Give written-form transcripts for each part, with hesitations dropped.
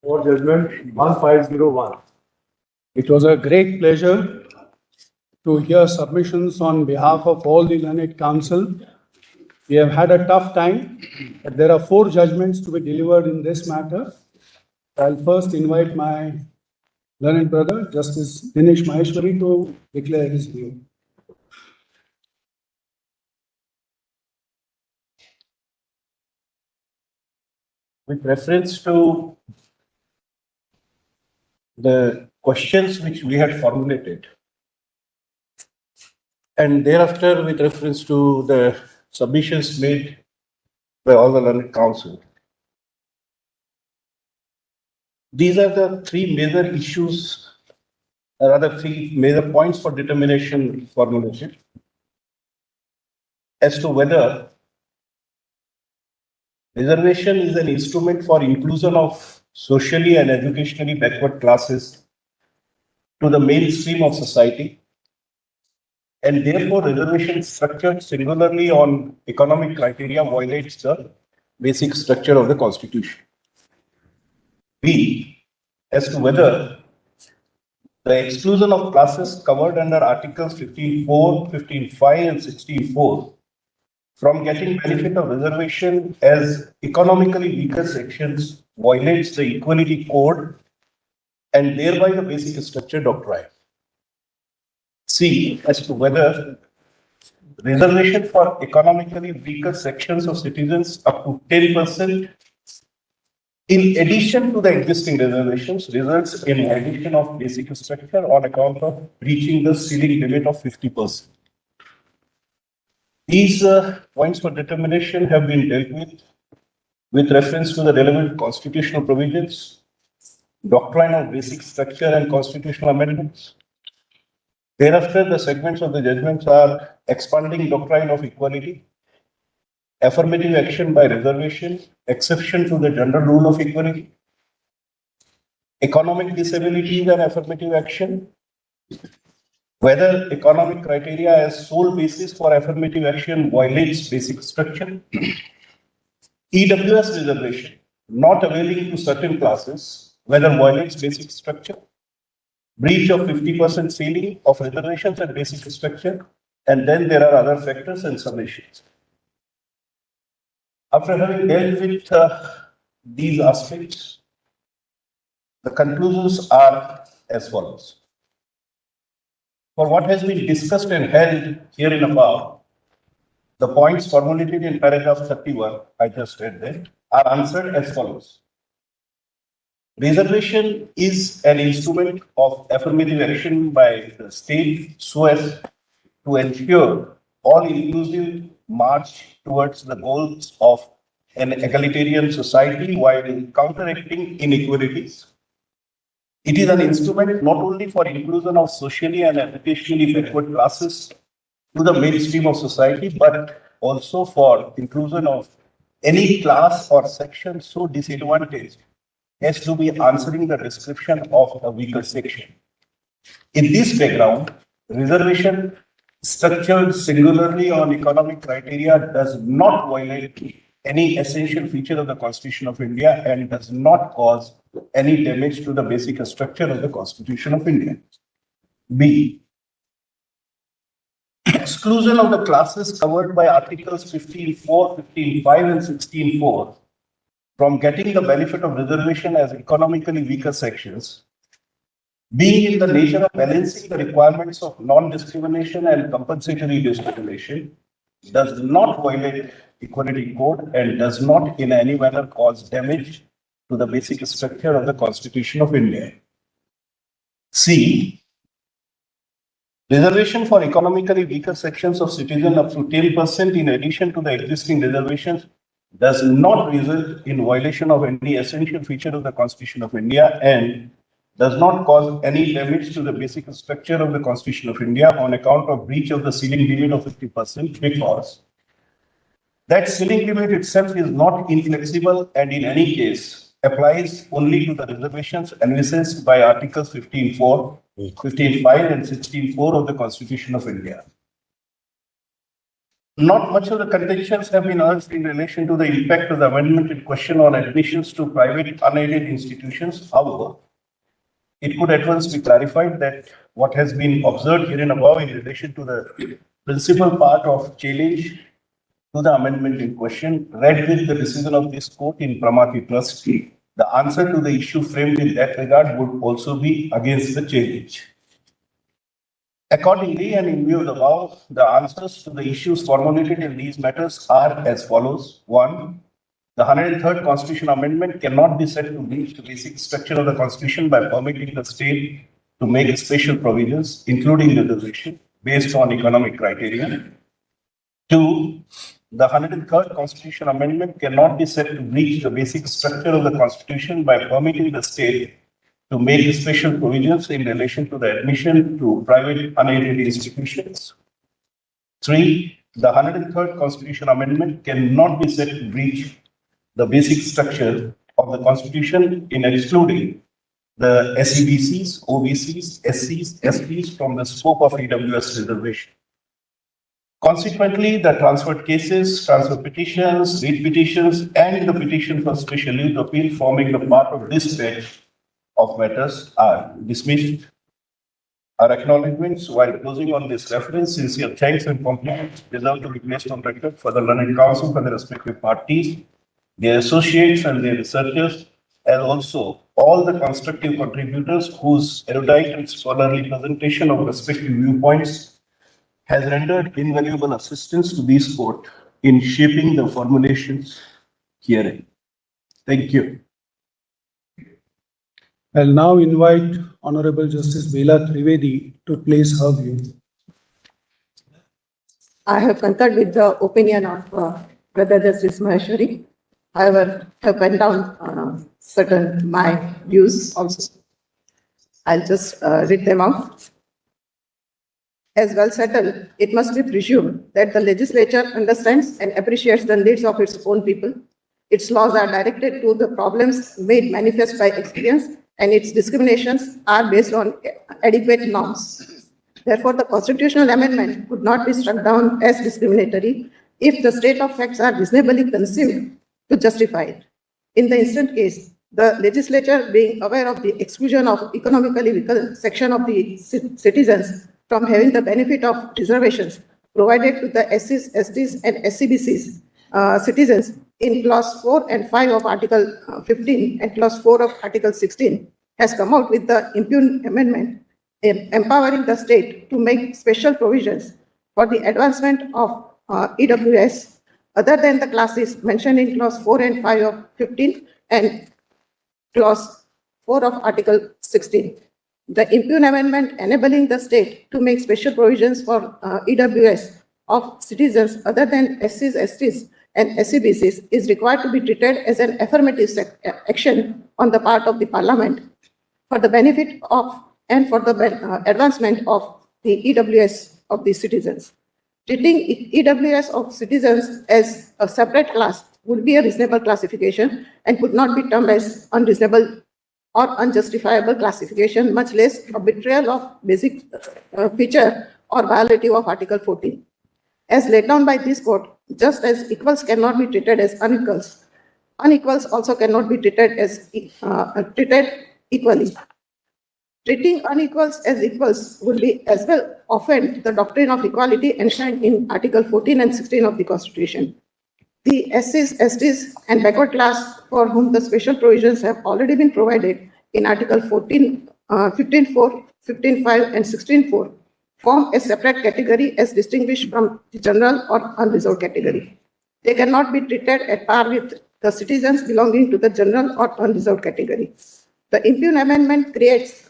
for judgment 1501. It was a great pleasure to hear submissions on behalf of all the learned counsel. We have had a tough time, but there are 4 judgments to be delivered in this matter. I'll first invite my learned brother, Justice Dinesh Maheshwari, to declare his view. With reference to the questions which we had formulated, and thereafter with reference to the submissions made by all the learned counsel, these are the 3 major issues, or rather 3 major points for determination formulation as to whether reservation is an instrument for inclusion of socially and educationally backward classes to the mainstream of society, and therefore reservation structured singularly on economic criteria violates the basic structure of the Constitution. B, as to whether the exclusion of classes covered under Articles 15.4, 15.5 and 16.4 from getting benefit of reservation as economically weaker sections violates the Equality Code and thereby the basic structure doctrine. C, as to whether reservation for economically weaker sections of citizens up to 10% in addition to the existing reservations results in addition of basic structure on account of reaching the ceiling limit of 50%. These points for determination have been dealt with reference to the relevant constitutional provisions, doctrine of basic structure and constitutional amendments. Thereafter, the segments of the judgments are expanding doctrine of equality, affirmative action by reservation, exception to the general rule of equality, economic disabilities and affirmative action, whether economic criteria as sole basis for affirmative action violates basic structure, EWS reservation not availing to certain classes, whether violates basic structure, breach of 50% ceiling of reservations and basic structure, and then there are other factors and summations. After having dealt with these aspects, the conclusions are as follows. For what has been discussed and held herein above, the points formulated in paragraph 31, I just read that, are answered as follows. Reservation is an instrument of affirmative action by the state so as to ensure all-inclusive march towards the goals of an egalitarian society while counteracting inequalities. It is an instrument not only for inclusion of socially and educationally backward classes to the mainstream of society, but also for inclusion of any class or section so disadvantaged as to be answering the description of a weaker section. In this background, reservation structured singularly on economic criteria does not violate any essential feature of the Constitution of India and does not cause any damage to the basic structure of the Constitution of India. B, exclusion of the classes covered by Articles 15.4, 15.5 and 16.4 from getting the benefit of reservation as economically weaker sections, being in the nature of balancing the requirements of non-discrimination and compensatory discrimination, does not violate Equality Code and does not in any manner cause damage to the basic structure of the Constitution of India. C, reservation for economically weaker sections of citizens up to 10% in addition to the existing reservations does not result in violation of any essential feature of the Constitution of India and does not cause any damage to the basic structure of the Constitution of India on account of breach of the ceiling limit of 50% because that ceiling limit itself is not inflexible and in any case applies only to the reservations envisaged by Articles 15.4, 15.5 and 16.4 of the Constitution of India. Not much of the contentions have been urged in relation to the impact of the amendment in question on admissions to private unaided institutions. However, it could at once be clarified that what has been observed herein above in relation to the principal part of challenge to the amendment in question, read with the decision of this court in Pramati Trust, the answer to the issue framed in that regard would also be against the challenge. Accordingly, and in view of the above, the answers to the issues formulated in these matters are as follows. One, the 103rd Constitution Amendment cannot be said to breach the basic structure of the Constitution by permitting the state to make special provisions, including reservation, based on economic criteria. Two, the 103rd Constitution Amendment cannot be said to breach the basic structure of the Constitution by permitting the state to make special provisions in relation to the admission to private unaided institutions. Three, the 103rd Constitution Amendment cannot be said to breach the basic structure of the Constitution in excluding the SEBCs, OBCs, SCs, STs from the scope of EWS reservation. Consequently, the transferred cases, transfer petitions, read petitions, and the petition for special leave appeal forming the part of this batch of matters are dismissed. Our acknowledgements while closing on this reference, sincere thanks and compliments deserve to be placed on record for the learned counsel for the respective parties, their associates and their researchers, and also all the constructive contributors whose erudite and scholarly presentation of respective viewpoints has rendered invaluable assistance to this court in shaping the formulations herein. Thank you. I'll now invite Honorable Justice Bela Trivedi to place her view. I have concurred with the opinion of Brother Justice Maheshwari. However, have penned down certain my views also. I'll just read them out. As well settled, it must be presumed that the legislature understands and appreciates the needs of its own people. Its laws are directed to the problems made manifest by experience, and its discriminations are based on adequate norms. Therefore, the constitutional amendment could not be struck down as discriminatory if the state of facts are reasonably conceived to justify it. In the instant case, the legislature, being aware of the exclusion of economically weaker section of the citizens from having the benefit of reservations provided to the SCs, STs, and SCBCs citizens in clause 4 and 5 of Article 15 and clause 4 of Article 16, has come out with the impugned amendment empowering the state to make special provisions for the advancement of EWS other than the classes mentioned in clause 4 and 5 of 15 and clause 4 of Article 16. The impugned amendment enabling the state to make special provisions for EWS of citizens other than SCs, STs, and SCBCs is required to be treated as an affirmative action on the part of the Parliament for the benefit of and for the advancement of the EWS of the citizens. Treating EWS of citizens as a separate class would be a reasonable classification and could not be termed as unreasonable or unjustifiable classification, much less a betrayal of basic feature or violative of Article 14. As laid down by this court, just as equals cannot be treated as unequals, unequals also cannot be treated as treated equally. Treating unequals as equals would be as well offend the doctrine of equality enshrined in Article 14 and 16 of the Constitution. The SCs, STs, and backward class for whom the special provisions have already been provided in Article 14, 15.4, 15.5, and 16.4 form a separate category as distinguished from the general or unreserved category. They cannot be treated at par with the citizens belonging to the general or unreserved category. The impugned amendment creates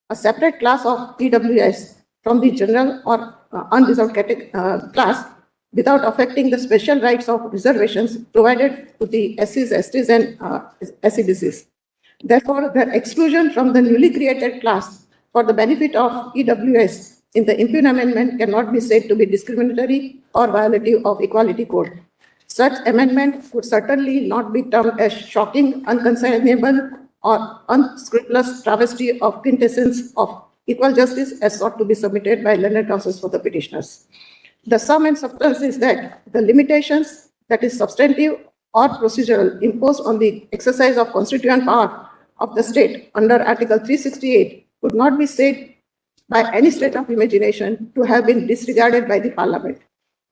a separate class of EWS from the general or unreserved class without affecting the special rights of reservations provided to the SCs, STs, and SCBCs. Therefore, the exclusion from the newly created class for the benefit of EWS in the impugned amendment cannot be said to be discriminatory or violative of Equality Code. Such amendment could certainly not be termed as shocking, unconscionable, or unscrupulous travesty of quintessence of equal justice as sought to be submitted by learned counsels for the petitioners. The sum and substance is that the limitations, that is substantive or procedural, imposed on the exercise of constituent power of the state under Article 368 could not be said by any stretch of imagination to have been disregarded by the Parliament.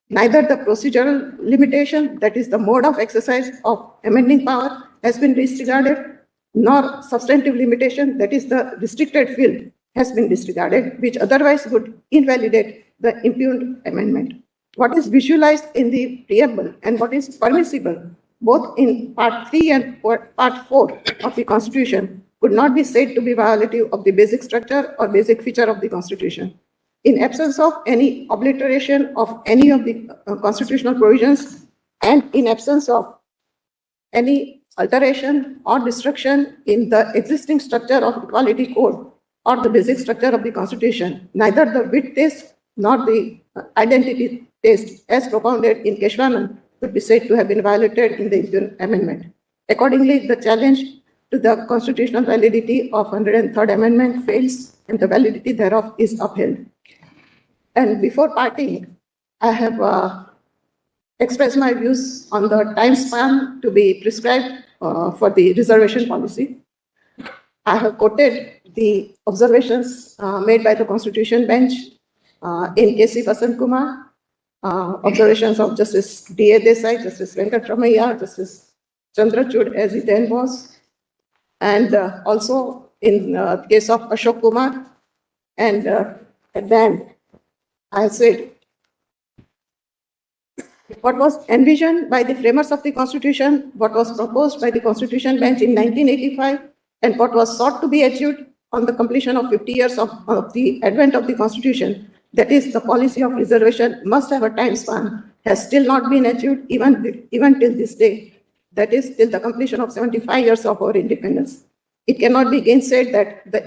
Neither the procedural limitation, that is the mode of exercise of amending power, has been disregarded, nor substantive limitation, that is the restricted field, has been disregarded, which otherwise would invalidate the impugned amendment. What is visualized in the preamble and what is permissible, both in Part 3 and Part 4 of the Constitution, could not be said to be violative of the basic structure or basic feature of the Constitution. In absence of any obliteration of any of the constitutional provisions and in absence of any alteration or destruction in the existing structure of equality code or the basic structure of the Constitution, neither the wit test nor the identity test as propounded in Keshwanand could be said to have been violated in the impugned amendment. Accordingly, the challenge to the constitutional validity of 103rd Amendment fails and the validity thereof is upheld. And before parting, I have expressed my views on the time span to be prescribed for the reservation policy. I have quoted the observations made by the Constitution Bench in K.C. Vasant Kumar, observations of Justice D.A. Desai, Justice Venkatramaiah, Justice Chandrachud as he then was, and also in the case of Ashok Kumar. And then I said, what was envisioned by the framers of the Constitution, what was proposed by the Constitution Bench in 1985, and what was sought to be achieved on the completion of 50 years of the advent of the Constitution, that is, the policy of reservation must have a time span, has still not been achieved even till this day, that is, till the completion of 75 years of our independence. It cannot be gainsaid that the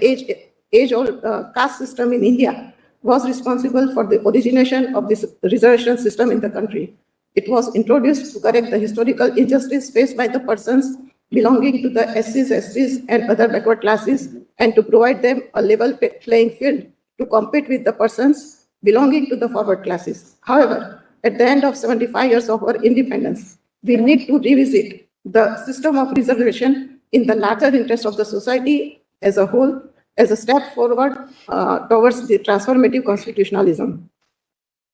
age-old caste system in India was responsible for the origination of this reservation system in the country. It was introduced to correct the historical injustice faced by the persons belonging to the SCs, STs, and other backward classes, and to provide them a level playing field to compete with the persons belonging to the forward classes. However, at the end of 75 years of our independence, we need to revisit the system of reservation in the larger interest of the society as a whole, as a step forward towards the transformative constitutionalism.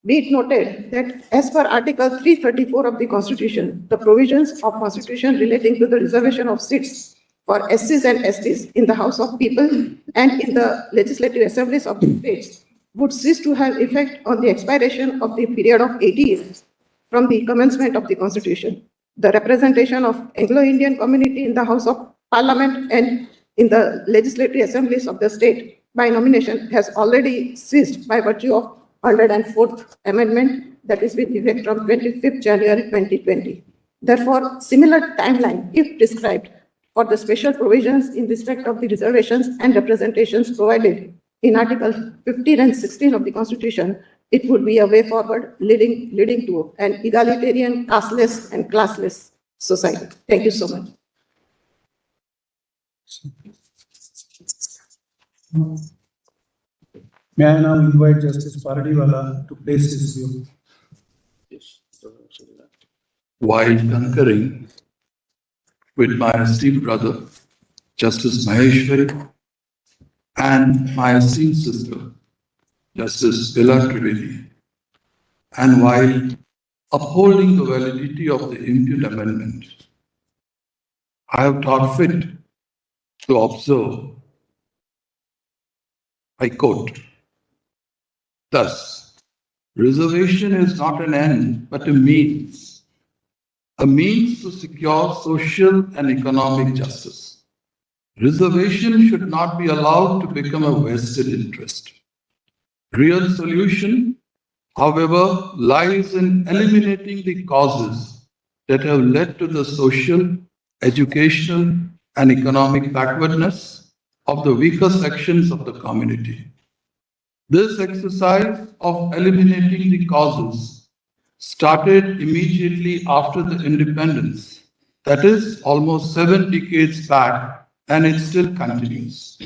Be it noted that as per Article 334 of the Constitution, the provisions of Constitution relating to the reservation of seats for SCs and STs in the House of People and in the legislative assemblies of the states would cease to have effect on the expiration of the period of 80 years from the commencement of the Constitution. The representation of Anglo-Indian community in the House of Parliament and in the legislative assemblies of the state by nomination has already ceased by virtue of 104th Amendment, that is with effect from 25th January 2020. Therefore, similar timeline, if prescribed, for the special provisions in respect of the reservations and representations provided in Article 15 and 16 of the Constitution, it would be a way forward leading to an egalitarian, casteless and classless society. Thank you so much. May I now invite Justice Paradiwala to place his view? While concurring with my esteemed brother, Justice Maheshwari, and my esteemed sister, Justice Bila Trivedi, and while upholding the validity of the impugned amendment, I have thought fit to observe, I quote, thus, reservation is not an end, but a means to secure social and economic justice. Reservation should not be allowed to become a vested interest. Real solution, however, lies in eliminating the causes that have led to the social, educational, and economic backwardness of the weaker sections of the community. This exercise of eliminating the causes started immediately after the independence, that is almost 7 decades back, and it still continues.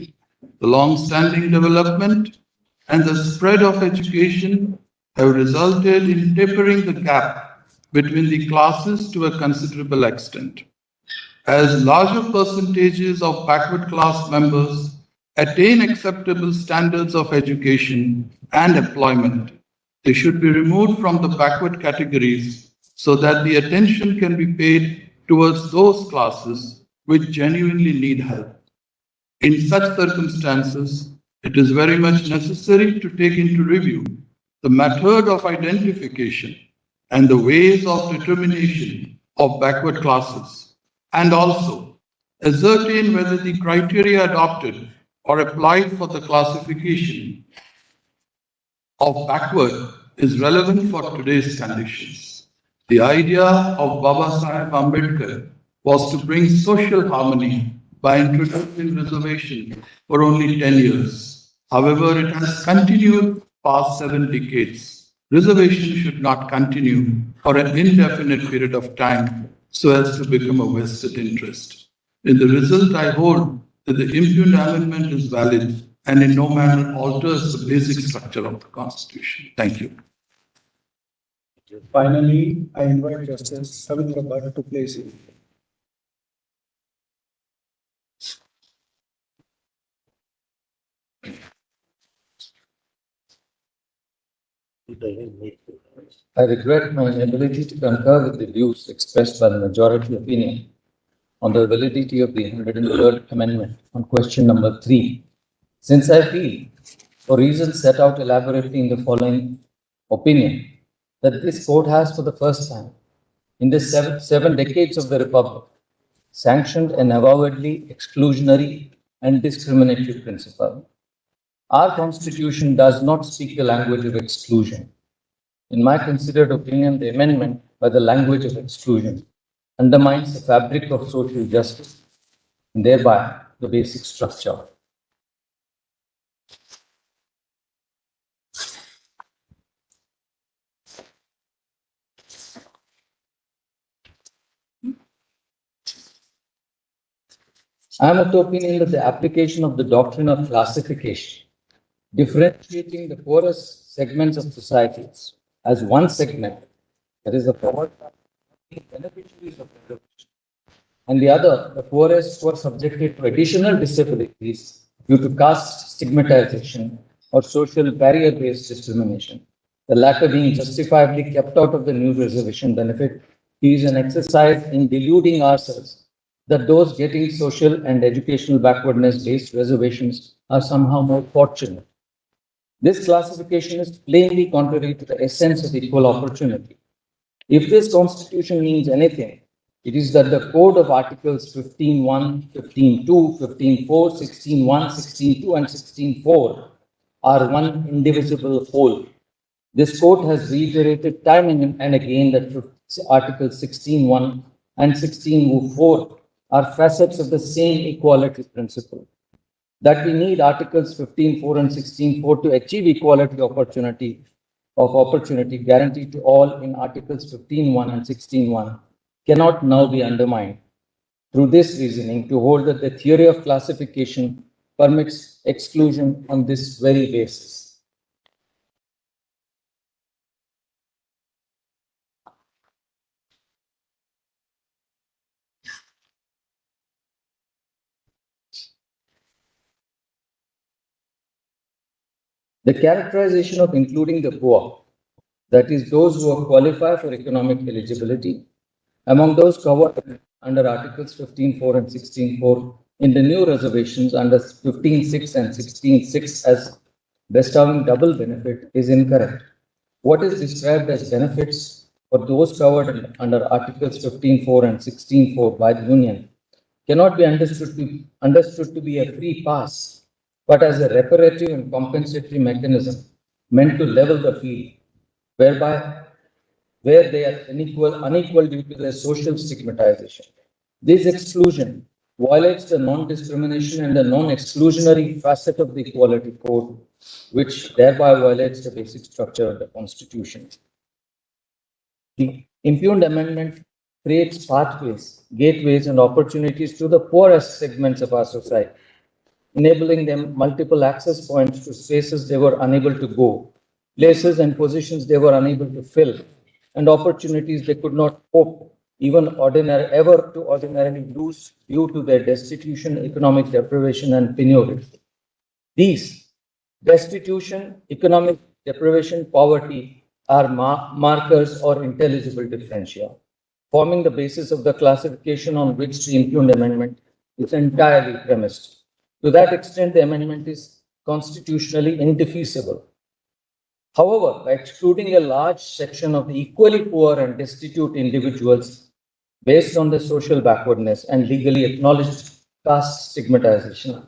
The long-standing development and the spread of education have resulted in tapering the gap between the classes to a considerable extent. As larger percentages of backward class members attain acceptable standards of education and employment, they should be removed from the backward categories so that the attention can be paid towards those classes which genuinely need help. In such circumstances, it is very much necessary to take into review the method of identification and the ways of determination of backward classes, and also ascertain whether the criteria adopted or applied for the classification of backward is relevant for today's conditions. The idea of Baba Sahib Ambedkar was to bring social harmony by introducing reservation for only 10 years. However, it has continued past 7 decades. Reservation should not continue for an indefinite period of time so as to become a vested interest. In the result, I hold that the impugned amendment is valid and in no manner alters the basic structure of the Constitution. Thank you. Finally, I invite Justice Savindra Bhatt to place it. I regret my inability to concur with the views expressed by the majority opinion on the validity of the 103rd Amendment on question number 3, since I feel, for reasons set out elaborately in the following opinion, that this court has for the first time in the seven decades of the Republic sanctioned an avowedly exclusionary and discriminatory principle. Our Constitution does not speak the language of exclusion. In my considered opinion, the amendment by the language of exclusion undermines the fabric of social justice and thereby the basic structure. I am of the opinion that the application of the doctrine of classification, differentiating the poorest segments of societies as one segment, that is the poor beneficiaries of reservation, and the other, the poorest who are subjected to additional disabilities due to caste stigmatization or social barrier-based discrimination, the latter being justifiably kept out of the new reservation benefit, is an exercise in deluding ourselves that those getting social and educational backwardness-based reservations are somehow more fortunate. This classification is plainly contrary to the essence of equal opportunity. If this Constitution means anything, it is that the code of Articles 15.1, 15.2, 15.4, 16.1, 16.2, and 16.4 are one indivisible whole. This court has reiterated time and again that Articles 16.1 and 16.4 are facets of the same equality principle. That we need Articles 15.4 and 16.4 to achieve equality opportunity guaranteed to all in Articles 15.1 and 16.1 cannot now be undermined through this reasoning to hold that the theory of classification permits exclusion on this very basis. The characterization of including the poor, that is, those who qualify for economic eligibility, among those covered under Articles 15.4 and 16.4 in the new reservations under 15.6 and 16.6 as bestowing double benefit is incorrect. What is described as benefits for those covered under Articles 15.4 and 16.4 by the Union cannot be understood to be a free pass, but as a reparative and compensatory mechanism meant to level the field, where they are unequal due to their social stigmatization. This exclusion violates the non-discrimination and the non-exclusionary facet of the Equality Code, which thereby violates the basic structure of the Constitution. The impugned amendment creates pathways, gateways, and opportunities to the poorest segments of our society, enabling them multiple access points to spaces they were unable to go places and positions they were unable to fill, and opportunities they could not hope ever to ordinarily lose due to their destitution, economic deprivation, and penury. These destitution, economic deprivation, poverty are markers or intelligible differentia, forming the basis of the classification on which the impugned amendment is entirely premised. To that extent, the amendment is constitutionally indefeasible. However, by excluding a large section of the equally poor and destitute individuals based on their social backwardness and legally acknowledged caste stigmatization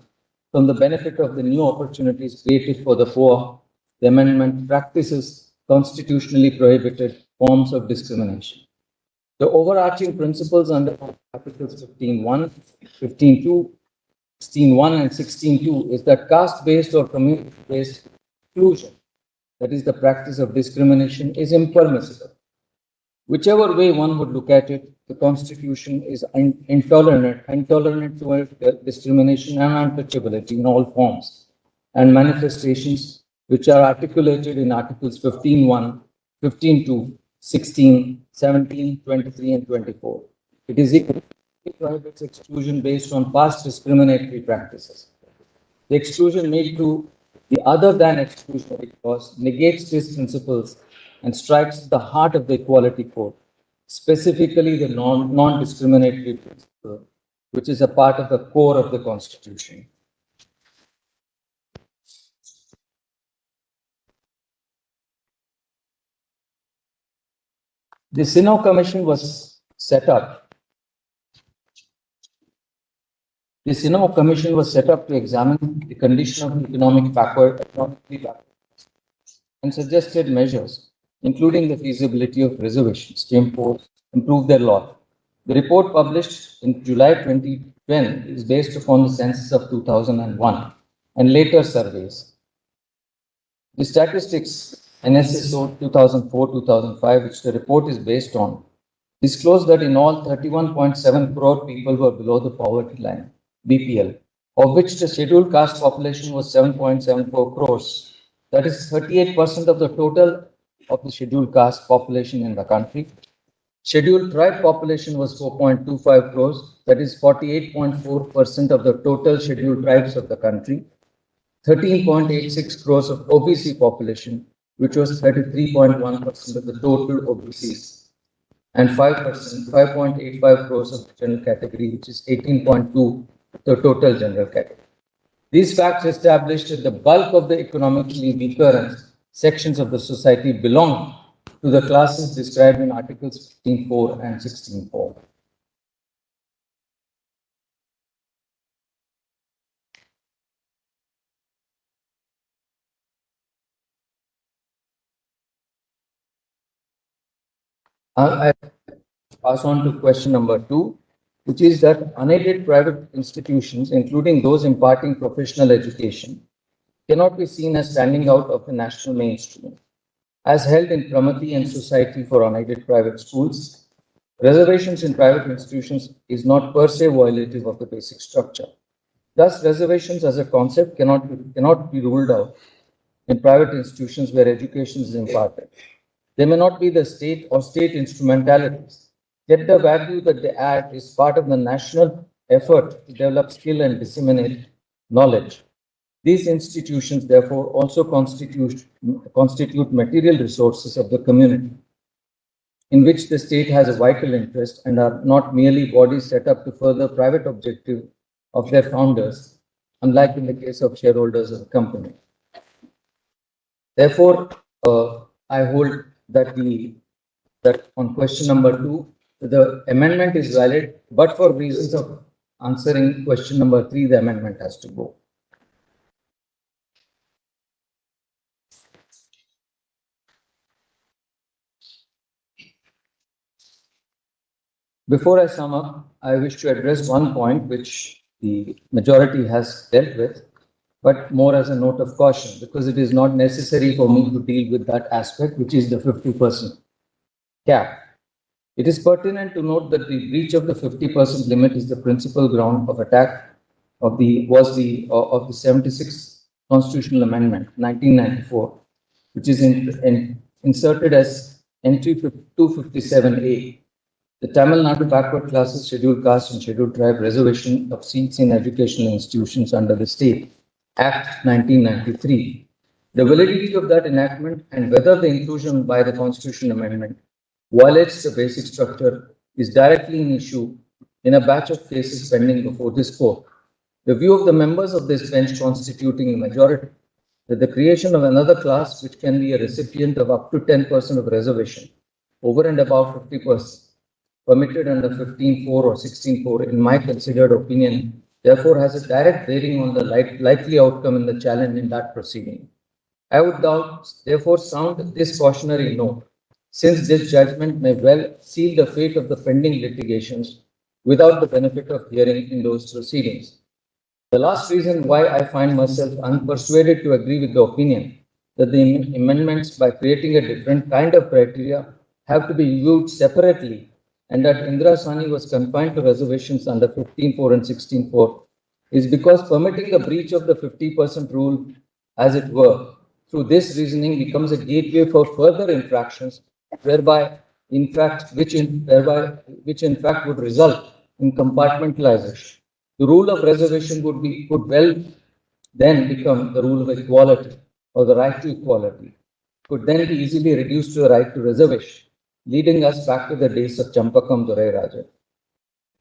from the benefit of the new opportunities created for the poor, the amendment practices constitutionally prohibited forms of discrimination. The overarching principles under Articles 15.1, 15.2, 16.1, and 16.2 is that caste-based or community-based exclusion, that is the practice of discrimination, is impermissible. Whichever way one would look at it, the Constitution is intolerant towards discrimination and untouchability in all forms and manifestations which are articulated in Articles 15.1, 15.2, 16, 17, 23, and 24. It is equally prohibits exclusion based on past discriminatory practices. The exclusion made to the other than exclusionary clause negates these principles and strikes the heart of the Equality Code, specifically the non-discriminatory principle, which is a part of the core of the Constitution. The Sinnoh Commission was set up. The Sinnoh Commission was set up to examine the condition of economically backward and suggested measures, including the feasibility of reservations, to improve their law. The report published in July 2010 is based upon the census of 2001 and later surveys. The statistics NSSO 2004-2005, which the report is based on, disclosed that in all 31.7 crore people were below the poverty line, BPL, of which the scheduled caste population was 7.74 crores. That is 38% of the total of the scheduled caste population in the country. Scheduled tribe population was 4.25 crores. That is 48.4% of the total scheduled tribes of the country. 13.86 crores of OBC population, which was 33.1% of the total OBCs, and 5.85 crores of the general category, which is 18.2% the total general category. These facts established that the bulk of the economically weaker sections of the society belong to the classes described in Articles 15.4 and 16.4. I pass on to question number 2, which is that unaided private institutions, including those imparting professional education, cannot be seen as standing out of the national mainstream. As held in Pramati and Society for Unaided Private Schools, reservations in private institutions is not per se violative of the basic structure. Thus, reservations as a concept cannot be ruled out in private institutions where education is imparted. They may not be the state or state instrumentalities, yet the value that they add is part of the national effort to develop skill and disseminate knowledge. These institutions, therefore, also constitute material resources of the community, in which the state has a vital interest and are not merely bodies set up to further private objective of their founders, unlike in the case of shareholders of the company. Therefore, I hold that on question number 2, the amendment is valid, but for reasons of answering question number 3, the amendment has to go. Before I sum up, I wish to address one point which the majority has dealt with, but more as a note of caution, because it is not necessary for me to deal with that aspect, which is the 50% cap. It is pertinent to note that the breach of the 50% limit is the principal ground of attack of the 76th Constitutional Amendment, 1994, which is inserted as entry 257A. The Tamil Nadu backward classes, scheduled caste and scheduled tribe reservation of seats in educational institutions under the State Act 1993. The validity of that enactment and whether the inclusion by the Constitution Amendment violates the basic structure is directly in issue in a batch of cases pending before this court. The view of the members of this bench constituting a majority that the creation of another class which can be a recipient of up to 10% of reservation over and above 50% permitted under 15.4 or 16.4 in my considered opinion therefore has a direct bearing on the likely outcome in the challenge in that proceeding. I would therefore sound this cautionary note, since this judgment may well seal the fate of the pending litigations without the benefit of hearing in those proceedings. The last reason why I find myself unpersuaded to agree with the opinion that the amendments, by creating a different kind of criteria, have to be viewed separately, and that Indira Sani was confined to reservations under 15.4 and 16.4 is because permitting the breach of the 50% rule, as it were, through this reasoning becomes a gateway for further infractions, which in fact would result in compartmentalization. The rule of reservation could well then become the rule of equality or the right to equality, could then be easily reduced to the right to reservation, leading us back to the days of Champakam Durai Raja.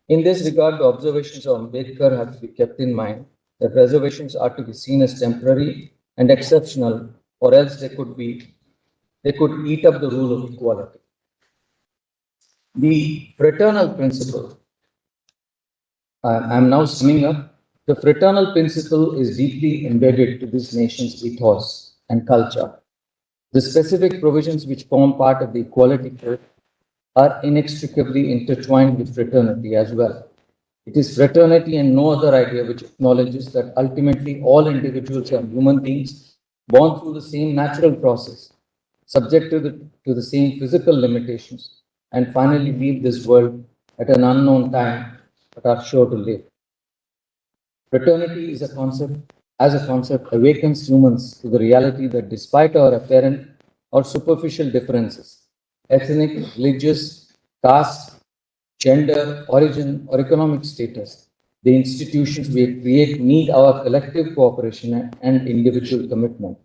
In this regard, the observations of Ambedkar have to be kept in mind that reservations are to be seen as temporary and exceptional, or else they could eat up the rule of equality. The fraternal principle, I'm now summing up. The fraternal principle is deeply embedded to this nation's ethos and culture. The specific provisions which form part of the Equality Code are inextricably intertwined with fraternity as well. It is fraternity and no other idea which acknowledges that ultimately all individuals are human beings born through the same natural process, subject to the same physical limitations, and finally leave this world at an unknown time but are sure to live. Fraternity is a concept awakens humans to the reality that despite our apparent or superficial differences, ethnic, religious, caste, gender, origin, or economic status, the institutions we create need our collective cooperation and individual commitment.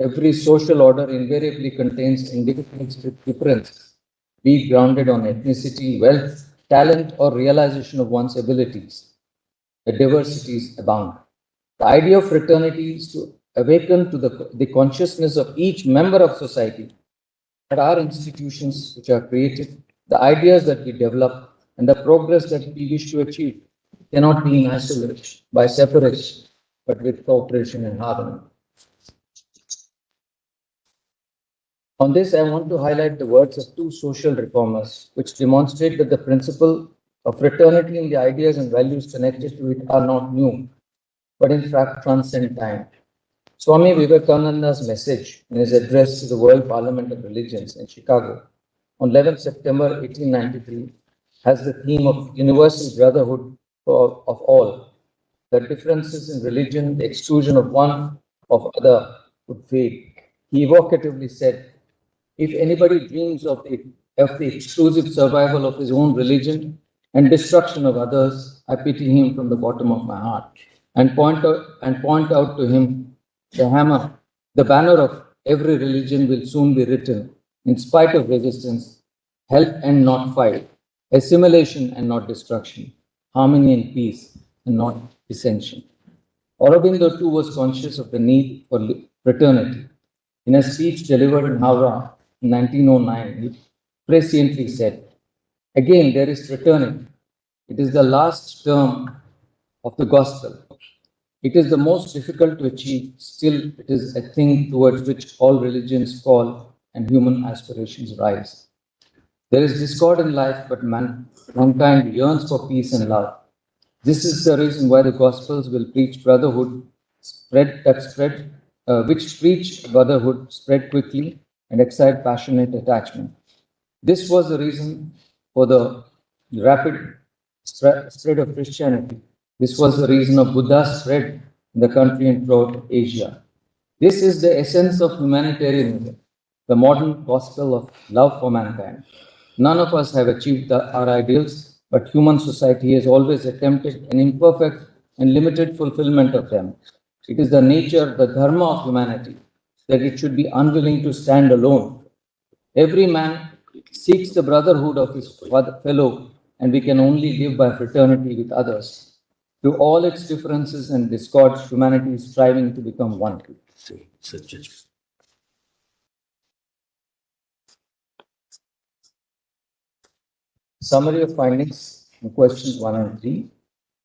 Every social order invariably contains individual differences, be it grounded on ethnicity, wealth, talent, or realization of one's abilities. The diversities abound. The idea of fraternity is to awaken to the consciousness of each member of society that our institutions which are created, the ideas that we develop, and the progress that we wish to achieve cannot be in isolation, by separation, but with cooperation and harmony. On this, I want to highlight the words of two social reformers, which demonstrate that the principle of fraternity and the ideas and values connected to it are not new, but in fact transcend time. Swami Vivekananda's message in his address to the World Parliament of Religions in Chicago on 11 September 1893 has the theme of universal brotherhood of all, that differences in religion, the exclusion of one of other would fade. He evocatively said, if anybody dreams of the exclusive survival of his own religion and destruction of others, I pity him from the bottom of my heart and point out to him the banner of every religion will soon be written, in spite of resistance, help and not fight, assimilation and not destruction, harmony and peace and not dissension. Aurobindo too was conscious of the need for fraternity. In a speech delivered in Howrah in 1909, he presciently said, again, there is fraternity. It is the last term of the gospel. It is the most difficult to achieve. Still, it is a thing towards which all religions call and human aspirations rise. There is discord in life, but mankind yearns for peace and love. This is the reason why the Gospels will preach brotherhood, which preach brotherhood, spread quickly, and excite passionate attachment. This was the reason for the rapid spread of Christianity. This was the reason of Buddha's spread in the country and throughout Asia. This is the essence of humanitarianism, the modern gospel of love for mankind. None of us have achieved our ideals, but human society has always attempted an imperfect and limited fulfillment of them. It is the nature, the dharma of humanity, that it should be unwilling to stand alone. Every man seeks the brotherhood of his fellow, and we can only live by fraternity with others. Through all its differences and discords, humanity is striving to become one. Summary of findings in questions 1 and 3.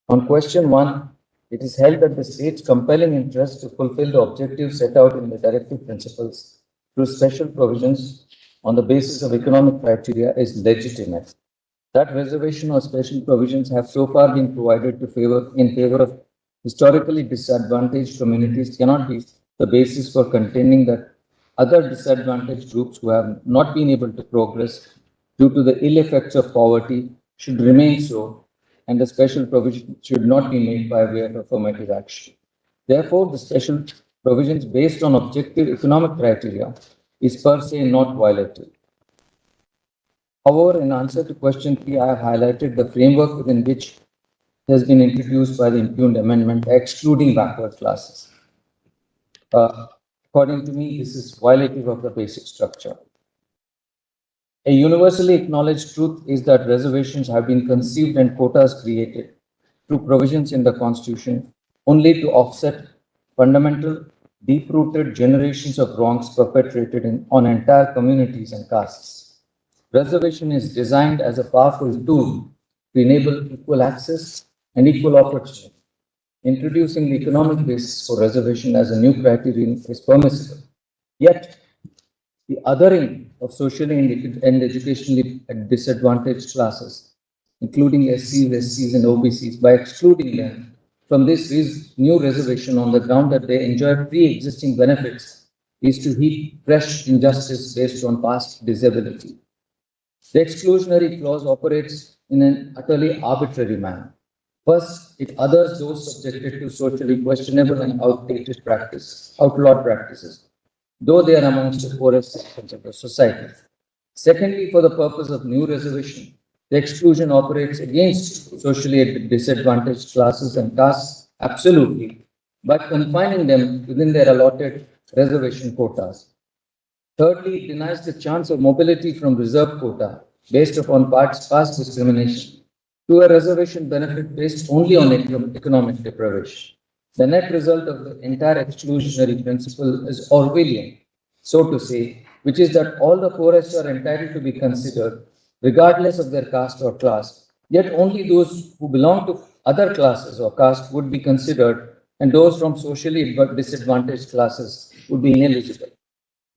On question 1, it is held that the state's compelling interest to fulfill the objectives set out in the directive principles through special provisions on the basis of economic criteria is legitimate. That reservation or special provisions have so far been provided in favor of historically disadvantaged communities cannot be the basis for contending that other disadvantaged groups who have not been able to progress due to the ill effects of poverty should remain so, and the special provision should not be made by way of affirmative action. Therefore, the special provisions based on objective economic criteria is per se not violated. However, in answer to question 3, I have highlighted the framework within which it has been introduced by the impugned amendment, excluding backward classes. According to me, this is violative of the basic structure. A universally acknowledged truth is that reservations have been conceived and quotas created through provisions in the Constitution only to offset fundamental, deep-rooted generations of wrongs perpetrated on entire communities and castes. Reservation is designed as a powerful tool to enable equal access and equal opportunity. Introducing the economic basis for reservation as a new criterion is permissible. Yet, the othering of socially and educationally disadvantaged classes, including SCs, SCs, and OBCs, by excluding them from this new reservation on the ground that they enjoy pre-existing benefits, is to heap fresh injustice based on past disability. The exclusionary clause operates in an utterly arbitrary manner. First, it others those subjected to socially questionable and outdated practices, outlawed practices, though they are amongst the poorest sections of the society. Secondly, for the purpose of new reservation, the exclusion operates against socially disadvantaged classes and castes absolutely by confining them within their allotted reservation quotas. Thirdly, it denies the chance of mobility from reserve quota based upon past discrimination to a reservation benefit based only on economic deprivation. The net result of the entire exclusionary principle is Orwellian, so to say, which is that all the poorest are entitled to be considered regardless of their caste or class, yet only those who belong to other classes or caste would be considered, and those from socially disadvantaged classes would be ineligible.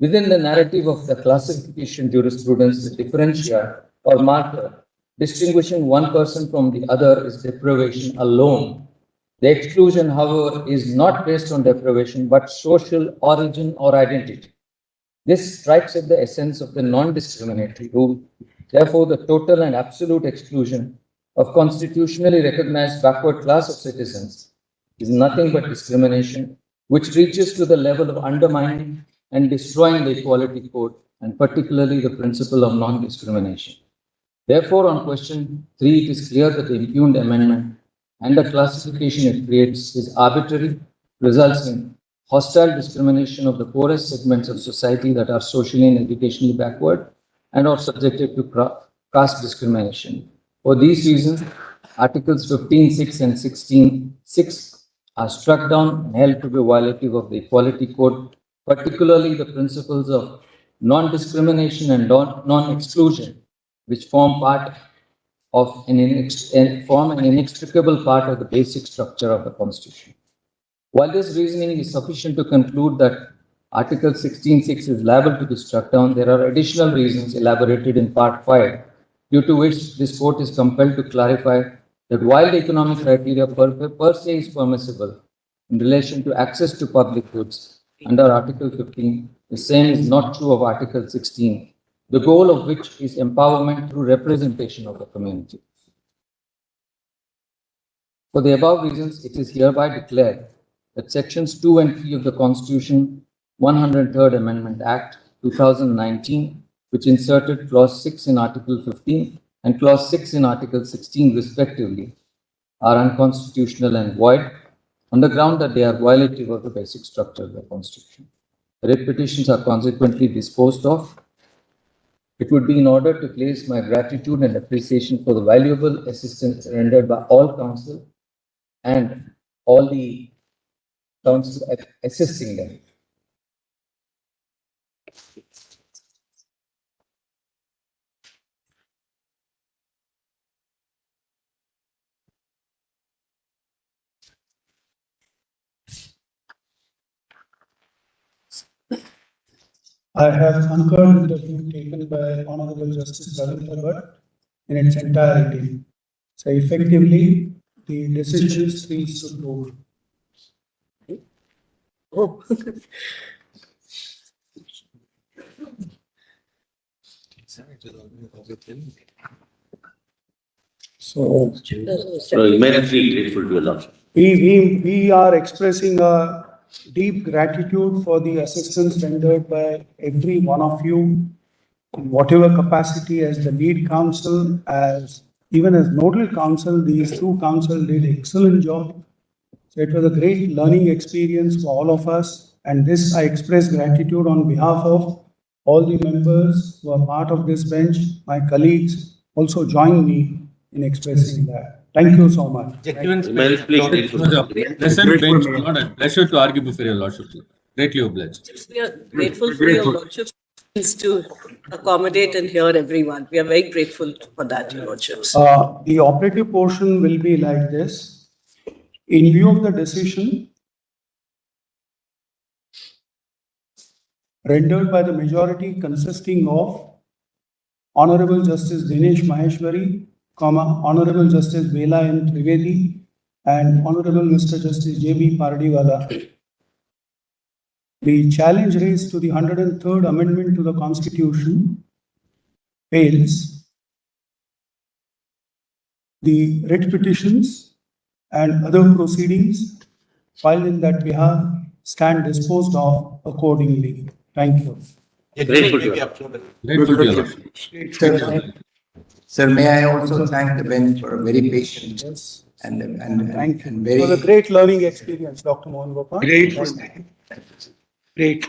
Within the narrative of the classification jurisprudence, the differential or marker distinguishing one person from the other is deprivation alone. The exclusion, however, is not based on deprivation but social origin or identity. This strikes at the essence of the non-discriminatory rule. Therefore, the total and absolute exclusion of constitutionally recognized backward class of citizens is nothing but discrimination, which reaches to the level of undermining and destroying the equality code, and particularly the principle of non-discrimination. Therefore, on question 3, it is clear that the impugned amendment and the classification it creates is arbitrary, results in hostile discrimination of the poorest segments of society that are socially and educationally backward and are subjected to caste discrimination. For these reasons, Articles 15.6 and 16.6 are struck down and held to be violative of the Equality Code, particularly the principles of non-discrimination and non-exclusion, which form an inextricable part of the basic structure of the Constitution. While this reasoning is sufficient to conclude that Article 16.6 is liable to be struck down, there are additional reasons elaborated in Part 5, due to which this court is compelled to clarify that while the economic criteria per se is permissible in relation to access to public goods under Article 15, the same is not true of Article 16, the goal of which is empowerment through representation of the community. For the above reasons, it is hereby declared that Sections 2 and 3 of the Constitution 103rd Amendment Act 2019, which inserted Clause 6 in Article 15 and Clause 6 in Article 16 respectively, are unconstitutional and void on the ground that they are violative of the basic structure of the Constitution. The writ petitions are consequently disposed of. It would be in order to place my gratitude and appreciation for the valuable assistance rendered by all counsel and all the counsel assisting them. I have concurred with the view taken by Honorable Justice Ravindra Bhatt in its entirety. So effectively, the decision is 3-2. Oh. So Immensely grateful to your lordship. we are expressing a deep gratitude for the assistance rendered by every one of you in whatever capacity as the lead counsel, as even as nodal counsel. These two counsel did excellent job. So it was a great learning experience for all of us. And this, I express gratitude on behalf of all the members who are part of this bench. My colleagues also join me in expressing that. Thank you so much. Immensely grateful. Pleasant bench, not a pleasure to argue before your lordship. Greatly obliged. We are grateful for your lordship's to accommodate and hear everyone. We are very grateful for that, your lordships. The operative portion will be like this. In view of the decision rendered by the majority consisting of Honorable Justice Dinesh Maheshwari, Honorable Justice Bela N. Trivedi, and Honorable Mr. Justice J.B. Pardiwala, the challenge raised to the 103rd Amendment to the Constitution fails. The writ petitions and other proceedings filed in that behalf stand disposed of accordingly. Thank you. Grateful to you. Grateful to your lordship. Sir, may I also thank the bench for a very patient Yes. and Thank you. and It was a very great learning experience, Dr. Mohan Gopal. grateful. Great.